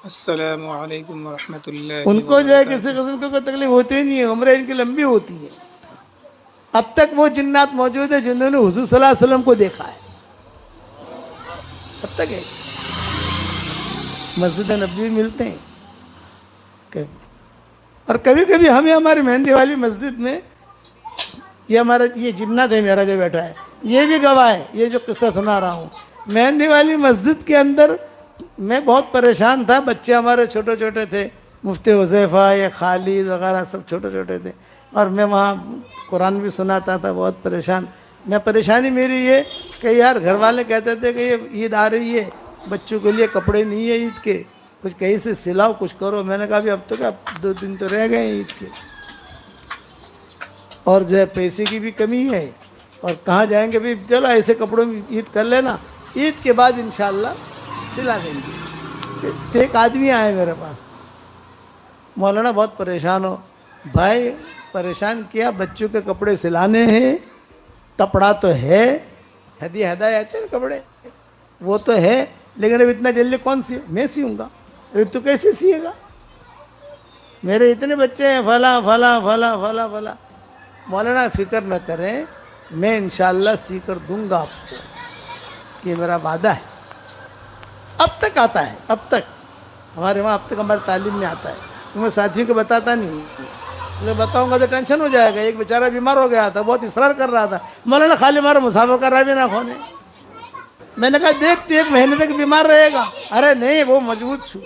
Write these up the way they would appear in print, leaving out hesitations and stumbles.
अस्सलामु अलैकुम वरहमतुल्लाहि उनको जो है किसी वबरकातुहू। किस्म की कोई तकलीफ होती ही नहीं है, उम्र इनकी लंबी होती है। अब तक वो जिन्नात मौजूद है जिन्होंने हुजूर सल्लल्लाहु अलैहि वसल्लम को देखा है, अब तक है। मस्जिद नबी में मिलते हैं और कभी कभी हमें हमारी मेहंदी वाली मस्जिद में, ये हमारा ये जिन्नात है मेरा जो बैठा है, ये भी गवाह है, ये जो किस्सा सुना रहा हूँ। मेहंदी वाली मस्जिद के अंदर मैं बहुत परेशान था, बच्चे हमारे छोटे छोटे थे, मुफ्ती हुज़ैफ़ा या खालिद वगैरह सब छोटे छोटे थे, और मैं वहाँ कुरान भी सुनाता था, बहुत परेशान। मैं परेशानी मेरी ये कि यार घर वाले कहते थे कि ये ईद आ रही है, बच्चों के लिए कपड़े नहीं है ईद के, कुछ कहीं से सिलाओ, कुछ करो। मैंने कहा भी अब तो क्या 2 दिन तो रह गए ईद के, और जो है पैसे की भी कमी है, और कहाँ जाएंगे भी, चलो ऐसे कपड़ों में ईद कर लेना, ईद के बाद इंशाल्लाह सिला देंगे। तो एक आदमी आए मेरे पास, मौलाना बहुत परेशान हो। भाई परेशान किया, बच्चों के कपड़े सिलाने हैं, कपड़ा तो है, हदिया हदाया आते हैं कपड़े, वो तो है, लेकिन अब इतना जल्दी कौन सी मैं सीऊँगा, अरे तू कैसे सिएगा, मेरे इतने बच्चे हैं, फला फला फला फला फला। मौलाना फिक्र न करें, मैं इंशाल्लाह सी कर दूंगा आपको, कि मेरा वादा है। अब तक आता है, अब तक हमारे वहाँ अब तक हमारे तालीम में आता है। तो मैं साथियों को बताता नहीं, मैं बताऊंगा तो टेंशन हो जाएगा। एक बेचारा बीमार हो गया था, बहुत इसरार कर रहा था, मौलाना खाली हमारा मुसाफा कर रहा भी ना खोने। मैंने कहा देख तू 1 महीने तक बीमार रहेगा, अरे नहीं वो मजबूत छू।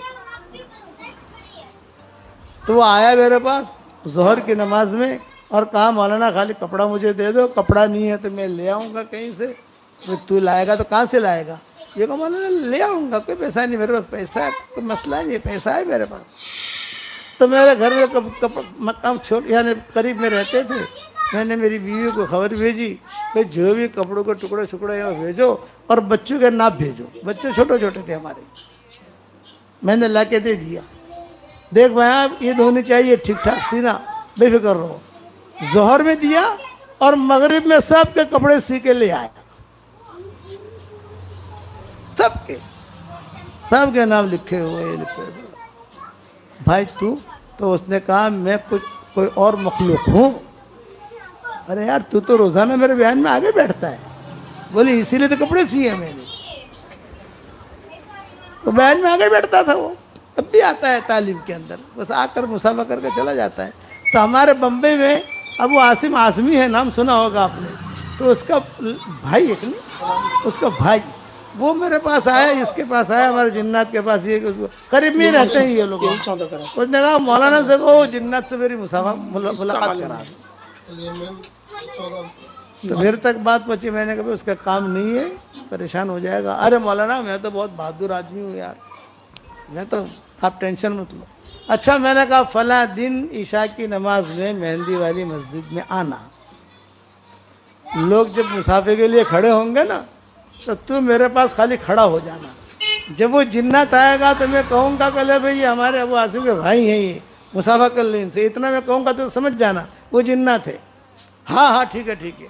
तो वो आया मेरे पास जोहर की नमाज में और कहा मौलाना खाली कपड़ा मुझे दे दो, कपड़ा नहीं है तो मैं ले आऊँगा कहीं से। तो तू लाएगा तो कहाँ से लाएगा, ये कहा मौलाना ले आऊँगा, कोई पैसा नहीं मेरे पास, पैसा है कोई मसला नहीं है, पैसा है मेरे पास। तो मेरे घर में मकाम छोड़ यानी करीब में रहते थे, मैंने मेरी बीवी को खबर भेजी कि जो भी कपड़ों के टुकड़े छुकड़े हैं भेजो, और बच्चों के नाप भेजो, बच्चे छोटे छोटे थे हमारे। मैंने ला के दे दिया, देख भाई आप ईद होनी चाहिए ठीक ठाक सीना, बेफिक्र रहो। जोहर में दिया और मगरिब में सबके कपड़े सी के ले आया, सबके सबके नाम लिखे हुए लिखे हुए। भाई तू, तो उसने कहा मैं कुछ कोई और मखलूक हूँ। अरे यार तू तो रोजाना मेरे बयान में आगे बैठता है। बोली इसीलिए तो कपड़े सिए मैंने, तो बयान में आगे बैठता था वो, तब भी आता है तालीम के अंदर, बस आकर मुसाफा करके चला जाता है। तो हमारे बम्बई में अबू आसिम आसमी है, नाम सुना होगा आपने, तो उसका भाई है नहीं, उसका भाई वो मेरे पास आया, इसके पास आया, हमारे जिन्नात के पास, ये करीब में रहते हैं ये लोग। उसने कहा मौलाना से कहो जिन्नात से मेरी मुलाकात करा दो। तो मेरे तक बात पहुंची, मैंने कहा उसका काम नहीं है, परेशान हो जाएगा। अरे मौलाना मैं तो बहुत बहादुर आदमी हूँ यार, मैं तो, आप टेंशन मत लो। अच्छा मैंने कहा फला दिन ईशा की नमाज में मेहंदी वाली मस्जिद में आना, लोग जब मुसाफे के लिए खड़े होंगे ना, तो तू मेरे पास खाली खड़ा हो जाना। जब वो जिन्नात आएगा तो मैं कहूँगा कल भाई ये हमारे अबू आसिम के भाई हैं, ये मुसाफा कर ले इनसे, इतना मैं कहूँगा तो समझ जाना वो जिन्नात है। हाँ हाँ ठीक है ठीक है।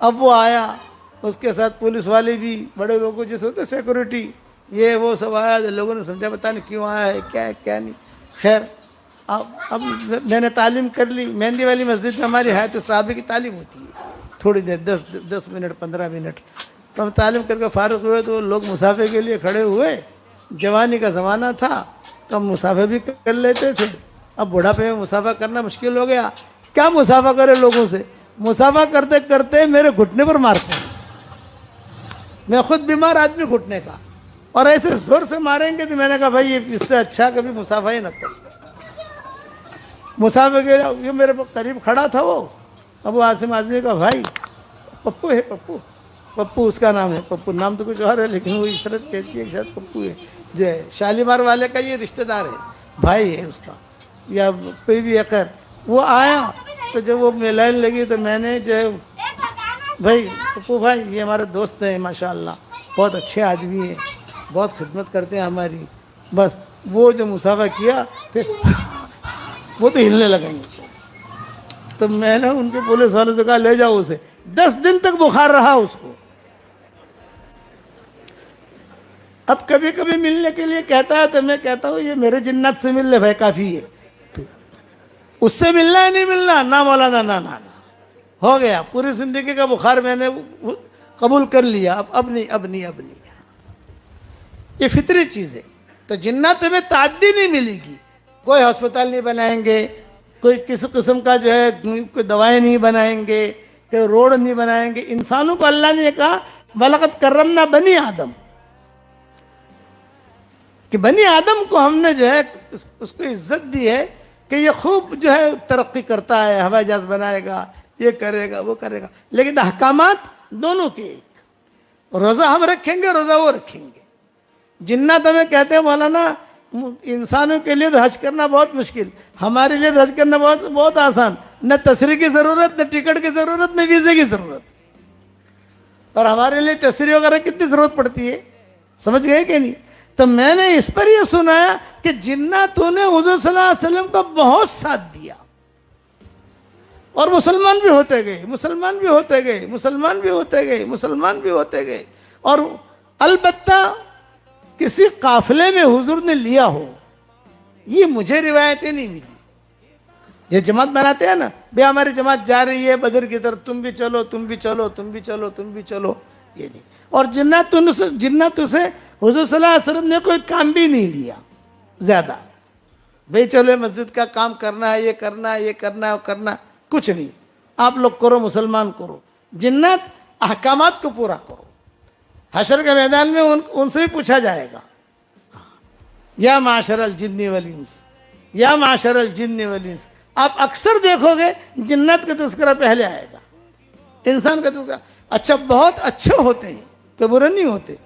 अब वो आया, उसके साथ पुलिस वाले भी, बड़े लोगों जैसे होते सिक्योरिटी, ये वो सब आया। लोगों ने समझा पता नहीं क्यों आया है, क्या है क्या नहीं। खैर अब मैंने तालीम कर ली। मेहंदी वाली मस्जिद में हमारी है तो साहबे की तालीम होती है थोड़ी देर, 10 मिनट 15 मिनट। तो हम तालीम करके फारुक हुए तो लोग मुसाफे के लिए खड़े हुए। जवानी का ज़माना था तो हम मुसाफे भी कर लेते थे, अब बुढ़ापे में मुसाफा करना मुश्किल हो गया। क्या मुसाफा करे लोगों से, मुसाफा करते करते मेरे घुटने पर मारते हैं। मैं खुद बीमार आदमी घुटने का, और ऐसे जोर से मारेंगे तो मैंने कहा भाई ये इससे अच्छा कभी मुसाफा ही न कर। मुसाफे के ये मेरे करीब खड़ा था वो अबू आसिम आजमी का भाई, पप्पू है, पप्पू पप्पू उसका नाम है, पप्पू नाम तो कुछ और है लेकिन वो इशरत कहती है शायद पप्पू है, जो है शालीमार वाले का ये रिश्तेदार है, भाई है उसका या कोई भी अखर। वो आया तो जब वो लाइन लगी तो मैंने जो है भाई पप्पू भाई ये हमारे दोस्त हैं माशाल्लाह, बहुत अच्छे आदमी हैं, बहुत खिदमत करते हैं हमारी। बस वो जो मुसाफा किया फिर वो तो हिलने लगेंगे। तो मैंने उनके पुलिस वालों से कहा ले जाओ उसे। 10 दिन तक बुखार रहा उसको। अब कभी कभी मिलने के लिए कहता है तो मैं कहता हूँ ये मेरे जिन्नत से मिल ले भाई, काफ़ी है। तो उससे मिलना है नहीं मिलना, ना मौलाना ना ना, हो गया, पूरी ज़िंदगी का बुखार मैंने कबूल कर लिया, अब नहीं अब नहीं अब नहीं। ये फितरी चीज़ है। तो जिन्नत में ताद्दी नहीं मिलेगी, कोई अस्पताल नहीं बनाएंगे, कोई किसी किस्म का जो है कोई दवाएं नहीं बनाएंगे, कोई रोड नहीं बनाएंगे। इंसानों को अल्लाह ने कहा वलक़द करमना बनी आदम, कि बनी आदम को हमने जो है उसको इज्जत दी है कि ये खूब जो है तरक्की करता है, हवाई जहाज बनाएगा, ये करेगा वो करेगा, लेकिन अहकामात दोनों के एक। रोज़ा हम रखेंगे, रोज़ा वो रखेंगे। जिन्नत हमें कहते हैं मौलाना इंसानों के लिए तो हज करना बहुत मुश्किल, हमारे लिए तो हज करना बहुत बहुत आसान, न तशरीह की ज़रूरत, न टिकट की ज़रूरत, न वीज़े की ज़रूरत। और हमारे लिए तशरीह वगैरह कितनी ज़रूरत पड़ती है, समझ गए कि नहीं? तो मैंने इस पर यह सुनाया कि जिन्नतों ने हुज़ूर सल्लल्लाहु अलैहि वसल्लम का बहुत साथ दिया, और मुसलमान भी होते गए, मुसलमान भी होते गए, मुसलमान भी होते गए, मुसलमान भी होते गए। और अलबत्ता किसी काफिले में हुजूर ने लिया हो, ये मुझे रिवायतें नहीं मिली। ये जमात बनाते हैं ना, भाई हमारी जमात जा रही है बदर की तरफ, तुम भी चलो, तुम भी चलो, तुम भी चलो, तुम भी चलो, ये नहीं। और जिन्नत से हुजूर सल्लल्लाहु अलैहि वसल्लम ने कोई काम भी नहीं लिया ज़्यादा, भाई चलो मस्जिद का काम करना है, ये करना है, ये करना है, वो करना है, कुछ नहीं। आप लोग करो, मुसलमान करो, जिन्नत अहकामात को पूरा करो। हशर के मैदान में उनसे भी पूछा जाएगा, या माशरल जिन्नी वल इंस, या माशरल जिन्नी वल इंस। आप अक्सर देखोगे जिन्नत का तज़किरा पहले आएगा, इंसान का तज़किरा। अच्छा, बहुत अच्छे होते हैं तो बुरे नहीं होते,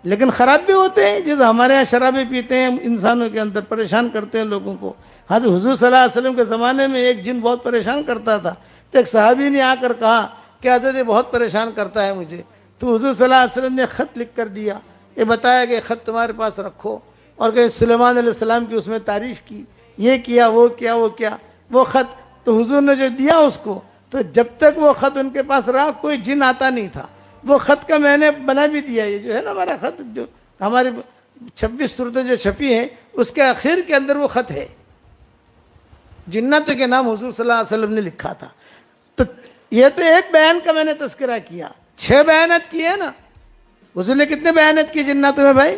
लेकिन ख़राब भी होते हैं। जैसे हमारे यहाँ शराबी पीते हैं, इंसानों के अंदर परेशान करते हैं लोगों को। हज़रत हुज़ूर सल्लल्लाहु अलैहि वसल्लम के ज़माने में एक जिन बहुत परेशान करता था, तो एक सहाबी ने आकर कहा कि हज़रत ये बहुत परेशान करता है मुझे। तो हुज़ूर सल्लल्लाहु अलैहि वसल्लम ने ख़त लिख कर दिया, ये बताया कि ख़त तुम्हारे पास रखो, और कहीं सुलेमान अलैहिस्सलाम की उसमें तारीफ़ की, ये किया, वो किया, वो किया, वो ख़त। तो हुज़ूर ने जो दिया उसको, तो जब तक वो ख़त उनके पास रहा कोई जिन आता नहीं था। वो ख़त का मैंने बना भी दिया, ये जो है ना हमारा ख़त, जो हमारी 26 सूरतें जो छपी हैं, उसके आखिर के अंदर वो ख़त है, जिन्नतों के नाम हुज़ूर सल्लल्लाहु अलैहि वसल्लम ने लिखा था। तो ये तो एक बयान का मैंने तज़किरा किया, 6 बयानत किए ना हुज़ूर ने। कितने बयानत किए जिन्नतों में भाई?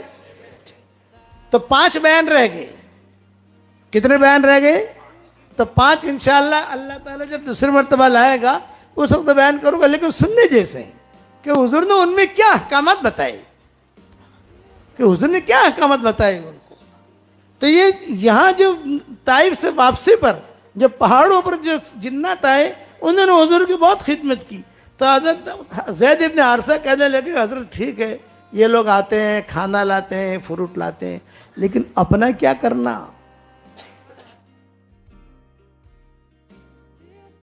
तो 5 बयान रह गए। कितने बयान रह गए? तो 5 इंशाअल्लाह अल्लाह ताला जब दूसरी मरतबा लाएगा उस वक्त बयान करूँगा, लेकिन सुनने जैसे हैं कि हुज़ूर ने उनमें क्या अहकामात बताए, कि हुज़ूर ने क्या अहकामात बताए उनको। तो ये यहाँ जो ताइफ से वापसी पर जो पहाड़ों पर जो जिन्नत आए, उन्होंने हुज़ूर की बहुत खिदमत की। तो हज़रत ज़ैद इब्न हारिसा कहने लगे, हज़रत ठीक है ये लोग आते हैं, खाना लाते हैं, फ्रूट लाते हैं, लेकिन अपना क्या करना?